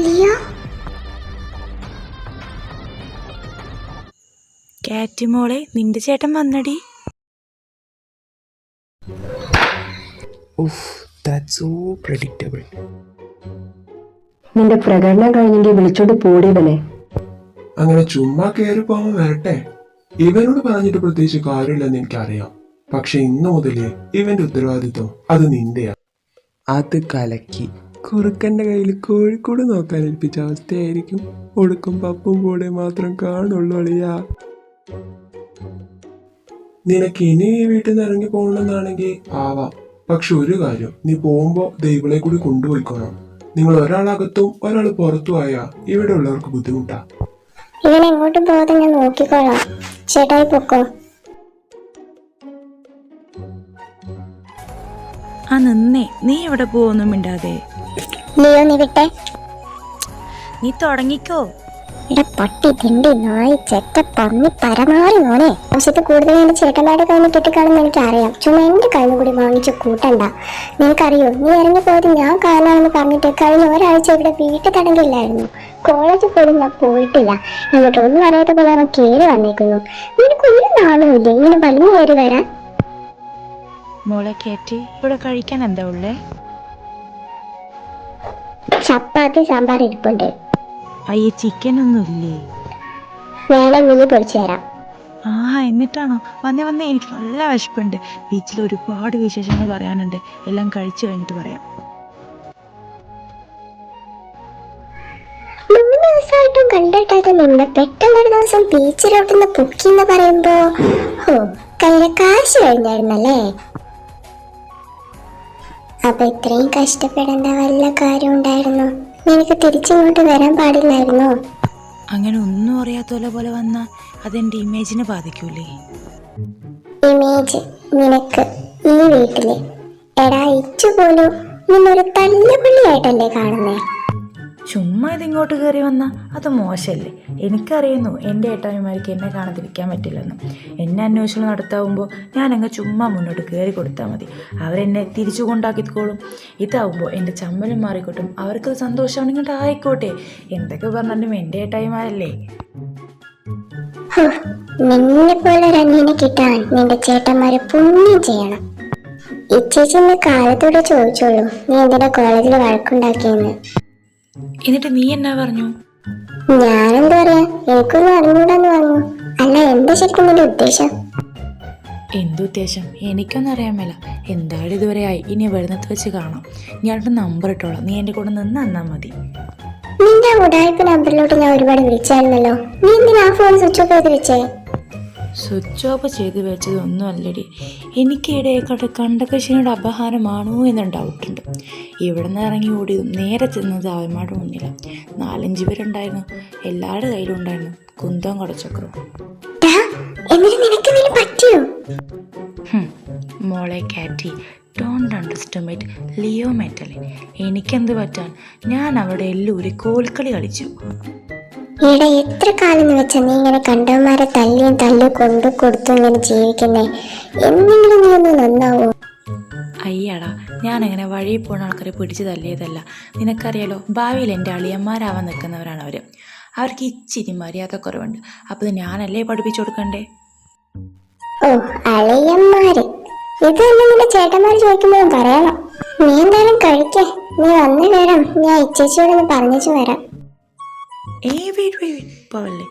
Leo, കാറ്റ് മോളെ, നിന്റെ ചേട്ടൻ വന്നടി. നിന്റെ പ്രകടനം കഴിഞ്ഞെങ്കിൽ വിളിച്ചോണ്ട് പോടിയവനെ. അങ്ങനെ ചുമ്മാ കയറി പോകാൻ വരട്ടെ. ഇവനോട് പറഞ്ഞിട്ട് പ്രത്യേകിച്ച് കാര്യമില്ലെന്ന് എനിക്കറിയാം. പക്ഷെ ഇന്നു മുതലേ ഇവന്റെ ഉത്തരവാദിത്വം അത് നിന്റെയാ. അത് കലക്കി കുറുക്കന്റെ കയ്യിൽ കോഴിക്കോട് നോക്കാൻ ഏൽപ്പിച്ച അവസ്ഥയായിരിക്കും. ഒടുക്കും പപ്പും കൂടെ മാത്രം കാണുള്ളൂ അളിയാ. നിനക്ക് ഇനി ഈ വീട്ടിൽ നിന്ന് ഇറങ്ങി പോകണമെന്നാണെങ്കിൽ ആവാം. പക്ഷെ ഒരു കാര്യം, നീ പോകുമ്പോ ദൈവളെ കൂടി കൊണ്ടുപോയിക്കോണം. നിങ്ങൾ ഒരാളകത്തും ഒരാൾ പുറത്തു ആയാ ഇവിടെ ഉള്ളവർക്ക് ബുദ്ധിമുട്ടാ. ഇവൻ എങ്ങോട്ടും പോകാതെ ഞാൻ നോക്കിക്കോളാം. ചേട്ടായി പൊക്കോ. ആ നിന്നേ, നീ എവിടെ പോവൊന്നും മിണ്ടാതെ. ലിയോ, നീ വിട്ടെ. നീ തുടങ്ങിക്കോ. ഇവിടെ പട്ടി തിണ്ടി നായി ചെറ്റ പന്നി പരമാറി മോനെ. ആവശ്യത്തിൽ കൂടുതൽ എന്റെ ചേട്ടന്മാരുടെ കയ്യിൽ കിട്ടിക്കാണെന്ന് എനിക്കറിയാം. ചുമ്മാ എന്റെ കയ്യിൽ കൂടി വാങ്ങിച്ച് കൂട്ടണ്ട. നിനക്കറിയോ, നീ ഇറങ്ങി പോയത് ഞാൻ കാരണമാണെന്ന് പറഞ്ഞിട്ട് കഴിഞ്ഞ ഒരാഴ്ച ഇവിടെ വീട്ടിൽ തടങ്കില്ലായിരുന്നു. കോളേജിൽ പോലും ഞാൻ പോയിട്ടില്ല. എന്നിട്ട് ഒന്നും അറിയാത്ത പോലെ അവൻ കയറി വന്നേക്കുന്നു. നിനക്ക് ഒരു നാളും ഇല്ലേ ഇങ്ങനെ വലിഞ്ഞു കയറി വരാൻ? മോളെ കാറ്റ്, ഇവിടെ കഴിക്കാൻ എന്താ ഉള്ളേ? ചപ്പാത്തി സാമ്പാർ ഇരിപ്പുണ്ട്. അയ്യേ, ചിക്കൻ ഒന്നും ഇല്ലേ? വേണമെങ്കിൽ പൊളിച്ചു തരാം. ആ, എന്നിട്ടാണോ വന്നേ? എനിക്ക് നല്ല വിശപ്പുണ്ട്. ബീച്ചിൽ ഒരുപാട് വിശേഷങ്ങൾ പറയാനുണ്ട്. എല്ലാം കഴിച്ചു കഴിഞ്ഞിട്ട് പറയാം. 3 ദിവസമായിട്ടും കണ്ടിട്ടാത്ത നിന്ന് പെട്ടെന്നൊരു ദിവസം ബീച്ചിലോട്ടുന്ന് പൊക്കിന്ന് പറയുമ്പോ കയ്യിലെ കാശ് കഴിഞ്ഞായിരുന്നല്ലേ? അപ്പൊ ഇത്രയും കഷ്ടപ്പെടേണ്ട വല്ല കാര്യം ഉണ്ടായിരുന്നു? നിനക്ക് തിരിച്ചിങ്ങോട്ട് വരാൻ പാടില്ലായിരുന്നോ? അങ്ങനെ ഒന്നും അറിയാത്ത പോലെ വന്നാ അതെന്റെ ഇമേജിനെ ബാധിക്കൂലേ? ഇമേജ് നിനക്ക് ഈ വീട്ടില് എടാ ഇച്ചു പോലും നിന്നൊരു തല്ലുപള്ളിയായിട്ടല്ലേ കാണുന്നേ? ചുമ്മാ ഇതിങ്ങോട്ട് കയറി വന്നാ അത് മോശമല്ലേ? എനിക്കറിയുന്നു എൻ്റെ ഏട്ടായിമാർക്ക് എന്നെ കാണാതിരിക്കാൻ പറ്റില്ലെന്ന്. എന്നെ അന്വേഷണം നടത്താവുമ്പോൾ ഞാനങ്ങ് ചുമ്മാ മുന്നോട്ട് കയറി കൊടുത്താൽ മതി. അവരെന്നെ തിരിച്ചു കൊണ്ടാക്കിക്കോളും. ഇതാവുമ്പോൾ എൻ്റെ ചമ്മലും മാറിക്കോട്ടും. അവർക്ക് സന്തോഷമാണെങ്കിൽ ആയിക്കോട്ടെ. എന്തൊക്കെ പറഞ്ഞാലും എൻ്റെ ഏട്ടായിമാരല്ലേ. നിന്നെ പോലെ ഒരു അന്യനെ കിട്ടാൻ നിന്റെ ചേട്ടന്മാര് പുണ്യം ചെയ്യണം. ഇച്ചേച്ചിന്ന് കാലത്തോടെ ചോദിച്ചോളൂ, നീ എന്തിനാ കോളേജിൽ വഴക്കുണ്ടാക്കിയെന്ന്. എന്നിട്ട് നീ എന്നാ പറഞ്ഞു? ഞാനെന്താ പറയാ, എനിക്കൊന്നും അറിഞ്ഞൂടാന്ന് പറഞ്ഞു. അല്ല, എന്താ ശരിക്കും നിന്റെ ഉദ്ദേശം? എന്തുദ്ദേശം എനിക്കൊന്നും അറിയാൻ മേല. എന്തായാലും ഇതുവരെ ആയി. ഇനി വരുന്നത് വെച്ച് കാണാം. ഞാനൊരു നമ്പർ ഇട്ടോളാം. നീ എൻ്റെ കൂടെ നിന്നാ മതി. നിന്റെ ഉടായ്പ നമ്പറിലോട്ട് ഞാൻ ഒരുപാട് വിളിച്ചായിരുന്നല്ലോ. നീ എന്തിനാ ആ ഫോൺ സ്വിച്ച് ഓഫ് ചെയ്ത് വെച്ചേ? സ്വിച്ച് ഓഫ് ചെയ്ത് വെച്ചതൊന്നും അല്ലടി. എനിക്കിടെ കണ്ടകശിനോട് അപഹാരമാണോ എന്ന് ഡൗട്ടുണ്ട്. ഇവിടെ നിന്ന് ഇറങ്ങി ഓടിയതും നേരെ ചെന്നത് അവന്മാരുടെ മുന്നിലാണ്. 4-5 പേരുണ്ടായിരുന്നു. എല്ലാവരുടെ കയ്യിലും ഉണ്ടായിരുന്നു കുന്തവും കുടച്ചക്രവും. മോളെ കാറ്റി, ഡോണ്ട് അണ്ടർസ്റ്റിമേറ്റ് ലിയോ മെന്റലി. എനിക്കെന്ത് പറ്റാൻ? ഞാൻ അവിടെ എല്ലാം ഒരു കോൽക്കളി കളിച്ചു. ഇവിടെ എത്ര കാലം എന്ന് വെച്ചാ നീ ഇങ്ങനെ കണ്ടവന്മാരെ തല്ലു കൊണ്ടു കൊടുത്തു ഇങ്ങനെ ജീവിക്കുന്നേ? എന്തെങ്കിലും നീ ഒന്ന് നന്നാവോ? അയ്യടാ, ഞാനങ്ങനെ വഴിയിൽ പോകുന്ന ആൾക്കാരെ പിടിച്ച് തല്ലിയതല്ല. നിനക്കറിയാലോ, ഭാവിയിൽ എൻ്റെ അളിയന്മാരാവാൻ നിൽക്കുന്നവരാണ് അവർ. അവർക്ക് ഇച്ചിരി മര്യാദ കുറവുണ്ട്. അപ്പോൾ ഇത് ഞാനല്ലേ പഠിപ്പിച്ചു കൊടുക്കണ്ടേ? ഓ, അളിയന്മാര് ഇത് തന്നെ നിന്റെ ചേട്ടന്മാർ ചോദിക്കുമ്പോഴും പറയണം. നീ എന്തായാലും കഴിക്കേ. നീ വന്നു വരാം. ഞാൻ ഇച്ചേച്ചിയോടൊന്ന് പറഞ്ഞിച്ചു വരാം. പോവല്ലേ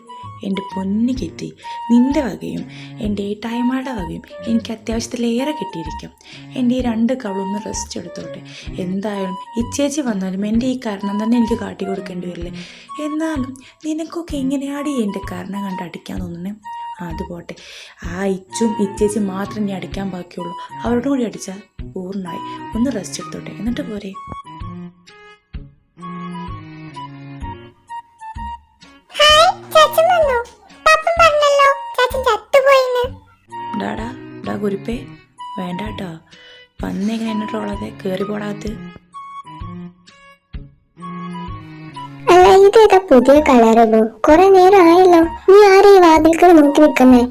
എൻ്റെ പൊന്ന് കിട്ടി. നിൻ്റെ വകയും എൻ്റെ ഏട്ടായ്മയുടെ വകയും എനിക്ക് അത്യാവശ്യത്തിലേറെ കിട്ടിയിരിക്കും. എൻ്റെ ഈ 2 കവളൊന്ന് റെസ്റ്റ് എടുത്തോട്ടെ. എന്തായാലും ഇച്ചേച്ചി വന്നാലും എൻ്റെ ഈ കാരണം തന്നെ എനിക്ക് കാട്ടി കൊടുക്കേണ്ടി വരില്ലേ? എന്നാലും നിനക്കൊക്കെ എങ്ങനെയാടി എൻ്റെ കാരണം കണ്ട് അടിക്കാൻ തോന്നുന്നേ? അതുപോട്ടെ, ആ ഇച്ചും ഇച്ചേച്ചി മാത്രം ഇനി അടിക്കാൻ ബാക്കിയുള്ളൂ. അവരോട് കൂടി അടിച്ചാൽ പൂർണ്ണമായി. ഒന്ന് റെസ്റ്റ് എടുത്തോട്ടെ, എന്നിട്ട് പോരെ. ഡാ കുരിപ്പേ, വേണ്ട കേട്ടോ. വന്നെങ്ങനെ എന്നെ ട്രോളാതെ കയറി പോടാത്ത. അല്ല, ഇതേതാ പുതിയ കളറുള്ളൂ? കുറെ നേരം ആയല്ലോ. നീ ആരെയും വാതിൽക്കൽ നോക്കി നിൽക്കുന്നേ?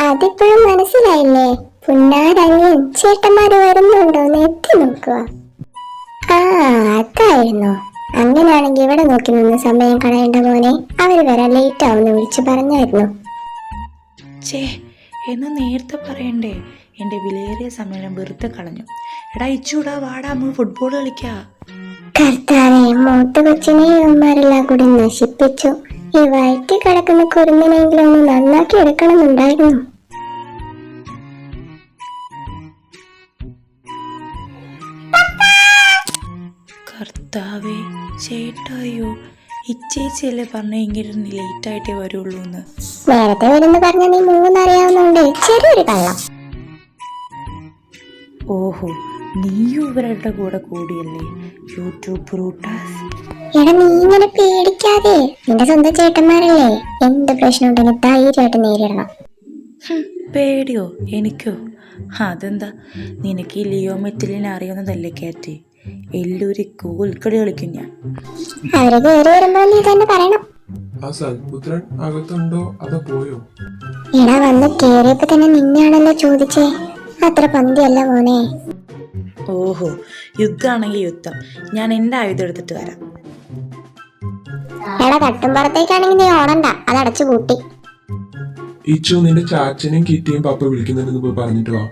അതിപ്പോഴും മനസ്സിലായില്ലേ? പുന്നാരങ്ങയും ചേട്ടന്മാര് വരുന്നുണ്ടോ എന്ന് എത്തി നോക്കുക. ആ, അതായിരുന്നു. അങ്ങനെയാണെങ്കിൽ ഇവിടെ നോക്കി നിന്ന് സമയം കളയേണ്ട മോനെ. അവര് വരാൻ ലേറ്റ് ആവുമെന്ന് വിളിച്ചു പറഞ്ഞായിരുന്നു. ചേ, എന്ന് നേരത്തെ പറയണ്ടേ? എൻ്റെ വിലയേറിയ സമയം വെറുതെ കളഞ്ഞു. എടാ ഇച്ചൂടാ, വാടാ, നമ്മൾ ഫുട്ബോൾ കളിക്കാ. കർത്താവെ, മൂത്ത കൊച്ചിനെ ഇവന്മാരെല്ലാം കൂടി നശിപ്പിച്ചു. ഈ വയറ്റി കിടക്കുന്ന കുരുന്നിനെങ്കിലും ഒന്ന് നന്നാക്കി എടുക്കണമെന്നുണ്ടായിരുന്നു. കർത്താവേ, ചേട്ടായോ, ഇച്ചേച്ചിയല്ലേ പറഞ്ഞെങ്കിൽ ലേറ്റായിട്ടേ വരുള്ളൂ എന്ന്. നേരത്തെ വരുന്ന് പറഞ്ഞ നീ മൂന്നറിയാവുന്നുണ്ട്. ചെറിയൊരു കള്ളം. ഓഹോ, നീയും ഇവരുടെ കൂടെ കൂടിയല്ലേ? യൂട്യൂബ് ബ്രൂട്ടാസ്. എടാ, നീ ഇങ്ങനെ പേടിക്കാതെ. നിന്റെ സ്വന്തം ചേട്ടന്മാരല്ലേ. എന്ത് പ്രശ്നം ഉണ്ടെങ്കിൽ ധൈര്യമായിട്ട് നേരിടണം. പേടിയോ? എനിക്കോ? അതെന്താ, നിനക്ക് ഈ ലിയോ മെറ്റലിനെ അറിയുന്നതല്ലേ കാറ്റ്? എല്ലൂരി കൂൽക്കളി കളിക്കും ഞാൻ. അവര് കയറി വരുമ്പോൾ നീ തന്നെ പറയണം. ആ സൽപുത്രൻ അകത്തുണ്ടോ അതോ പോയോ? എടാ, വന്ന് കേറിയപ്പോ തന്നെ നിന്നെയാണല്ലോ ചോദിച്ചേ. അത്ര പന്തിയല്ല മോനെ. ഓഹോ, യുദ്ധമാണെങ്കിൽ യുദ്ധം. ഞാൻ എൻ്റെ ആയുധം എടുത്തിട്ട് വരാം. എടാ, തട്ടുംപുറത്തേക്കാണെങ്കിൽ നീ ഓടണ്ട, അത് അടച്ചു പൂട്ടി. ഇച്ചു, നിന്റെ ചാച്ചനെയും കിറ്റിയും പപ്പ വിളിക്കുന്നുണ്ടെന്ന് പോയി പറഞ്ഞിട്ട് വാ.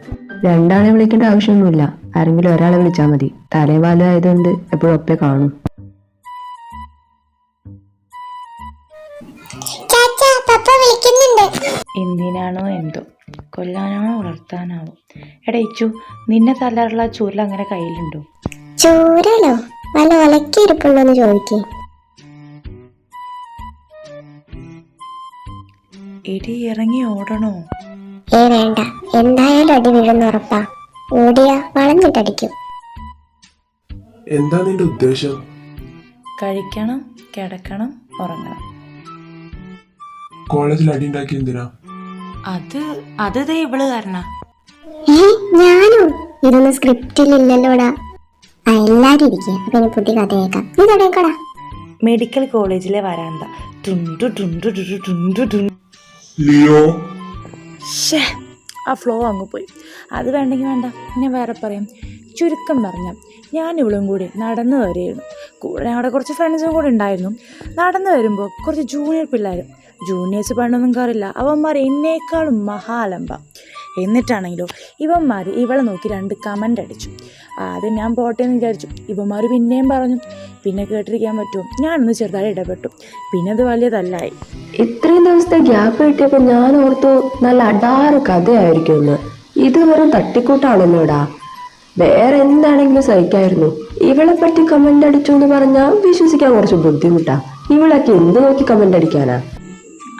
രണ്ടാളെ വിളിക്കേണ്ട ആവശ്യമൊന്നുമില്ല. ആരെങ്കിലും ഒരാളെ വിളിച്ചാൽ മതി. തലേവാല ആയതുകൊണ്ട് എപ്പോഴും ഒപ്പേ കാണും. എന്തിനാണോ എന്തോ, കൊല്ലാനാണോ വളർത്താനാവോ? എടാ ഇച്ചു, നിന്നെ തല്ലാറുള്ള ചൂരൽ അങ്ങനെ കയ്യിലുണ്ടോ? ചൂരലോ? വല്ല ഒലക്കിയിരിപ്പുണ്ടോന്ന് ചോദിക്കേ. എടി, ഇറങ്ങി ഓടണോ? വേണ്ട, എന്തായാലും അടി വീഴുന്ന ഉറപ്പാ. ഓടിയാ വളഞ്ഞിട്ടടിക്കും. എന്താ നിന്റെ ഉദ്ദേശം? കഴിക്കണം, കിടക്കണം, ഉറങ്ങണം. കോളേജിൽ അടി ഉണ്ടാക്കി എന്തിനാ? അത് ദേ ഇവള് കാരണ. ഞാനോ? ഇതൊന്നും സ്ക്രിപ്റ്റിലില്ലല്ലോടാ. എല്ലാരും ഇരിക്കുക. അപ്പൊ ഇനി പുതിയ കഥ കേൾക്കാം. നീ തുടങ്ങിക്കോടാ. മെഡിക്കൽ കോളേജിലെ വരാന്ത. ടുണ്ടു ടുണ്ടു ടുണ്ടു ടുണ്ടു ടുണ്ടു. ലിയോ, ആ ഫ്ലോ അങ്ങ് പോയി. അത് വേണ്ടെങ്കിൽ വേണ്ട, ഞാൻ വേറെ പറയാം. ചുരുക്കം പറഞ്ഞാൽ ഞാൻ ഇവളും കൂടി നടന്നു വരികയായിരുന്നു. കൂടെ ഞങ്ങളുടെ കുറച്ച് ഫ്രണ്ട്സും കൂടി ഉണ്ടായിരുന്നു. നടന്നു വരുമ്പോൾ കുറച്ച് ജൂനിയർ പിള്ളേർ, ജൂനിയേഴ്സ് പണ്ടൊന്നും കാറില്ല, അവന്മാർ എന്നേക്കാളും മഹാലമ്പ. എന്നിട്ടാണെങ്കിലോ ഇവന്മാർ ഇവളെ നോക്കി 2 കമൻ്റ് അടിച്ചു. ആദ്യം ഞാൻ പോട്ടെ എന്ന് വിചാരിച്ചു. ഇവന്മാർ പിന്നെയും പറഞ്ഞു. പിന്നെ കേട്ടിരിക്കാൻ പറ്റുമോ? ഞാനൊന്ന് ചെറുതായി ഇടപെട്ടു. പിന്നെ അത് വലിയതല്ലായി. ഇത്രയും ദിവസത്തെ ഗ്യാപ്പ് കിട്ടിയപ്പോൾ ഞാൻ ഓർത്തു നല്ല അടാറ് കഥയായിരിക്കുമെന്ന്. ഇത് വെറും തട്ടിക്കൂട്ടാണല്ലോടാ. വേറെ എന്താണെങ്കിലും സഹിക്കായിരുന്നു. ഇവളെ പറ്റി കമന്റ് അടിച്ചു എന്ന് പറഞ്ഞാൽ വിശ്വസിക്കാൻ കുറച്ച് ബുദ്ധിമുട്ടാ. ഇവളൊക്കെ എന്ത് നോക്കി കമന്റ് അടിക്കാനാ?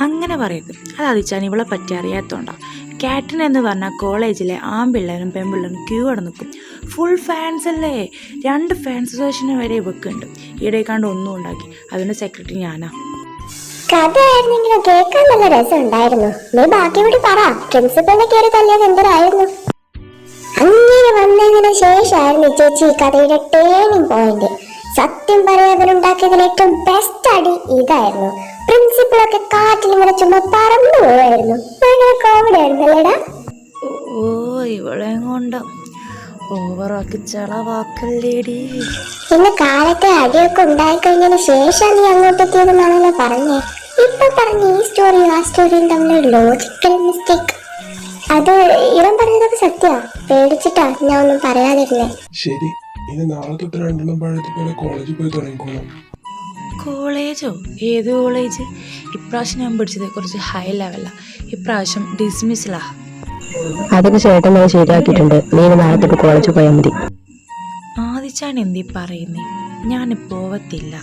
അങ്ങനെ പറയരുത്. അത് അതിച്ചാൻ ഇവളെ പറ്റി അറിയാത്തോണ്ടാ. കാറ്റിൻ എന്ന് പറഞ്ഞാൽ കോളേജിലെ ആൺപിള്ളേരും പെൺപിള്ളേരും ക്യൂ അവിടെ നിൽക്കും. ഫുൾ ഫാൻസ് അല്ലേ. 2 ഫാൻസ് അസോസിയേഷന് വരെ ഇവക്കുണ്ട്. ഈയിടെ കണ്ട് ഒന്നും ഉണ്ടാക്കി. അതിൻ്റെ സെക്രട്ടറി ഞാനാ. കഥയായിരുന്നെങ്കിലും കേൾക്കാൻ നല്ല രസം ഉണ്ടായിരുന്നു. നീ ബാക്കി കൂടി പറ. പ്രിൻസിപ്പലിനെ കയറി തല്ലിയത് എന്തിനായിരുന്നു? അങ്ങനെ വന്നതിന് ശേഷമായിരുന്നു ചേച്ചി ഈ കഥയുടെ ടേണിംഗ് പോയിന്റ്. സത്യം പറയാതിനുണ്ടാക്കിയതിൽ ഏറ്റവും ബെസ്റ്റ് അടി ഇതായിരുന്നു. പ്രിൻസിപ്പളൊക്കെ കാറ്റിലിങ്ങനെ ചുമ്മാ പറന്നു പോവായിരുന്നു. ഭയങ്കര കോമഡി ആയിരുന്നല്ലേടാ. ഓ, ഇവളെ കൊണ്ട് ഓവറാക്കി ചളവാക്കല്ലേടി. പിന്നെ കാലത്തെ അടിയൊക്കെ ഉണ്ടായിക്കഴിഞ്ഞതിന് ശേഷം നീ അങ്ങോട്ടെത്തിയതെന്നാണല്ലോ പറഞ്ഞേ. ഇപ്പൊ പറഞ്ഞ ഈ സ്റ്റോറിയും ആ സ്റ്റോറിയും തമ്മിൽ ലോജിക്കൽ മിസ്റ്റേക്ക്. അത് ഇവൻ പറഞ്ഞതൊക്കെ സത്യാ. പേടിച്ചിട്ടാ ഞാൻ ഒന്നും പറയാതിരുന്നേ. ശരി, ഇനി നാളെ തൊട്ട് 2 പഴയത്തെ പോലെ കോളേജിൽ പോയി തുടങ്ങിക്കോളാം. കോളേജോ? ഏത് കോളേജ്? ഇപ്രാവശ്യം ഞാൻ പിടിച്ചത് കുറച്ച് ഹൈ ലെവലാ. ഇപ്രാവശ്യം ഡിസ്മിസിലാ. അതൊക്കെ ചേട്ടൻ ഞാൻ ശരിയാക്കിയിട്ടുണ്ട്. നീ നാളെ തൊട്ട് കോളേജിൽ പോയാൽ മതി. ആദിച്ചാൻ എന്തീ പറയുന്നേ? ഞാൻ പോവത്തില്ല.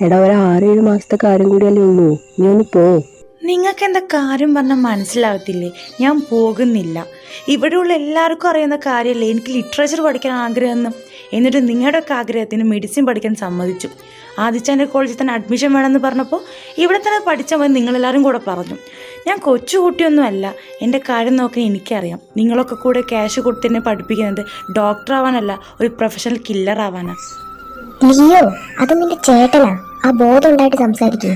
എടാ, ഒരു 6-7 മാസത്തെ കാര്യം കൂടിയല്ലേ ഉള്ളൂ. നീ ഒന്ന് പോ. നിങ്ങൾക്ക് എന്താ കാര്യം പറഞ്ഞാൽ മനസ്സിലാവത്തില്ലേ? ഞാൻ പോകുന്നില്ല. ഇവിടെയുള്ള എല്ലാവർക്കും അറിയുന്ന കാര്യമല്ലേ എനിക്ക് ലിറ്ററേച്ചർ പഠിക്കാൻ ആഗ്രഹമെന്ന്. എന്നിട്ട് നിങ്ങളുടെയൊക്കെ ആഗ്രഹത്തിന് മെഡിസിൻ പഠിക്കാൻ സമ്മതിച്ചു. ആദിച്ചാൻ്റെ കോളേജിൽ തന്നെ അഡ്മിഷൻ വേണമെന്ന് പറഞ്ഞപ്പോൾ ഇവിടെ തന്നെ പഠിച്ചാൽ മതി നിങ്ങളെല്ലാവരും കൂടെ പറഞ്ഞു. ഞാൻ കൊച്ചുകുട്ടിയൊന്നുമല്ല. എൻ്റെ കാര്യം നോക്കാൻ എനിക്കറിയാം. നിങ്ങളൊക്കെ കൂടെ ക്യാഷ് കൊടുത്ത് എന്നെ പഠിപ്പിക്കുന്നത് ഡോക്ടർ ആവാനല്ല, ഒരു പ്രൊഫഷണൽ കില്ലർ ആവാനാ. ലിയോ, അത് നിന്റെ ചേട്ടനാ. ആ ബോധം ഉണ്ടായിട്ട് സംസാരിക്കേ.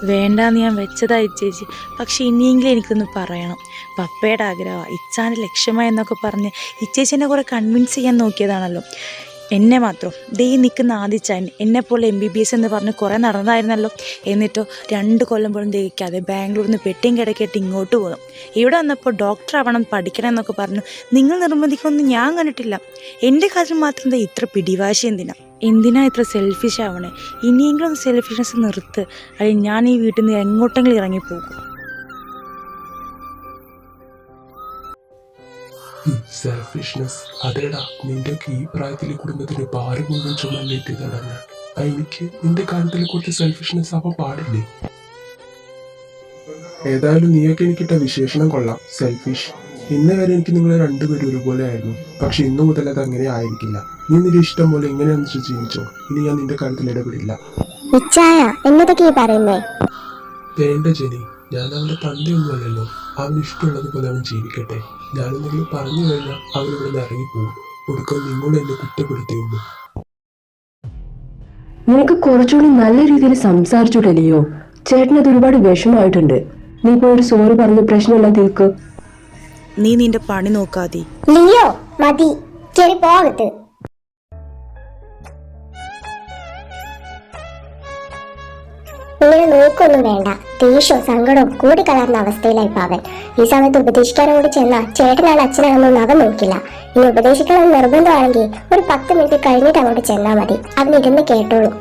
വേണ്ടാന്ന് ഞാൻ വെച്ചതായി ചേച്ചി. പക്ഷെ ഇനിയെങ്കിലും എനിക്കൊന്ന് പറയണം. പപ്പയുടെ ആഗ്രഹമാണ്, ഇച്ചാൻ്റെ ലക്ഷ്യമായി എന്നൊക്കെ പറഞ്ഞ് ഇച്ചേച്ചിനെ കുറെ കൺവിൻസ് ചെയ്യാൻ നോക്കിയതാണല്ലോ. എന്നെ മാത്രം ദേ നിൽക്കുന്ന ആദിച്ചാൻ എന്നെപ്പോലെ MBBS എന്ന് പറഞ്ഞ് കുറേ നടന്നതായിരുന്നല്ലോ. എന്നിട്ടോ 2 കൊല്ലം പോലും ദഹിക്കാതെ ബാംഗ്ലൂരിൽ നിന്ന് പെട്ടിയും കിടക്കേട്ട് ഇങ്ങോട്ട് പോകുന്നു. ഇവിടെ വന്നപ്പോൾ ഡോക്ടർ ആവണം പഠിക്കണം എന്നൊക്കെ പറഞ്ഞു നിങ്ങൾ നിർബന്ധിക്കൊന്നും ഞാൻ കണ്ടിട്ടില്ല. എൻ്റെ കാര്യം മാത്രം ദേ ഇത്ര പിടിവാശി എന്തിനാ ഇത്ര സെൽഫിഷ് ആവണേ? ഇനിയെങ്കിലും ഒന്ന് സെൽഫിഷ്നെസ് നിർത്ത്, അല്ലെങ്കിൽ ഞാൻ ഈ വീട്ടിൽ നിന്ന് എങ്ങോട്ടെങ്കിലും ഇറങ്ങിപ്പോകും. സെൽഫിഷ്നെസ് അതേടാ, നിന്റെയൊക്കെ ഈ പ്രായത്തിൽ കുടുംബത്തിന് ഭാരം മുഴുവൻ ചുമല്ലേറ്റതാണ്. എനിക്ക് നിന്റെ കാര്യത്തിൽ കുറച്ച് സെൽഫിഷ്നെസ് ആവാൻ പാടില്ലേ? ഏതായാലും നീയൊക്കെ എനിക്കിട്ട വിശേഷണം കൊള്ളാം, സെൽഫിഷ്. ഇന്ന് വരെ എനിക്ക് നിങ്ങൾ രണ്ടുപേരും ഒരുപോലെ ആയിരുന്നു. പക്ഷെ ഇന്നു മുതൽ അത് അങ്ങനെ ആയിരിക്കില്ല. നീ നിന്റെ ഇഷ്ടം പോലെ എങ്ങനെയാണെന്ന് വെച്ച് ജീവിച്ചോ. ഇനി ഞാൻ നിന്റെ കാര്യത്തിൽ ഇടപെടില്ല. എന്നതൊക്കെ പറയുന്നേ? വേണ്ട ജെനി, ഞാൻ അവന്റെ തന്തയൊന്നുമല്ലല്ലോ. അവന് ഇഷ്ടമുള്ളതുപോലെ അവൻ ജീവിക്കട്ടെ. ഞാനെന്തെങ്കിലും പറഞ്ഞു കഴിഞ്ഞാൽ അവൻ ഇവിടെ നിന്ന് ഇറങ്ങിപ്പോകും. ഒടുക്കം നിങ്ങൾ എന്നെ കുറ്റപ്പെടുത്തിയുള്ളൂ. നിനക്ക് കുറച്ചുകൂടി നല്ല രീതിയിൽ സംസാരിച്ചൂടെ ലിയോ? ചേട്ടനത് ഒരുപാട് വിഷമമായിട്ടുണ്ട്. നീ ഇപ്പോൾ ഒരു സോറി പറഞ്ഞ് പ്രശ്നമെല്ലാം തീർക്ക്. നീ നിന്റെ പണി നോക്കാതെ. ലിയോ മതി, കേറി പോകത്ത്. ഇങ്ങനെ നോക്കൊന്നും വേണ്ട. ദേഷ്യവും സങ്കടവും കൂടിക്കലർന്ന അവസ്ഥയിലായി അവൻ. ഈ സമയത്ത് ഉപദേശിക്കാനും കൂടി ചെന്നാ ചേട്ടനാണ് അച്ഛനാണെന്നൊന്നും അവൻ നോക്കില്ല. ഇനി ഉപദേശിക്കണമെന്ന് നിർബന്ധമാണെങ്കിൽ ഒരു 10 മിനിറ്റ് കഴിഞ്ഞിട്ട് അങ്ങോട്ട് ചെന്നാൽ മതി. അവനിരുന്ന് കേട്ടോളൂ.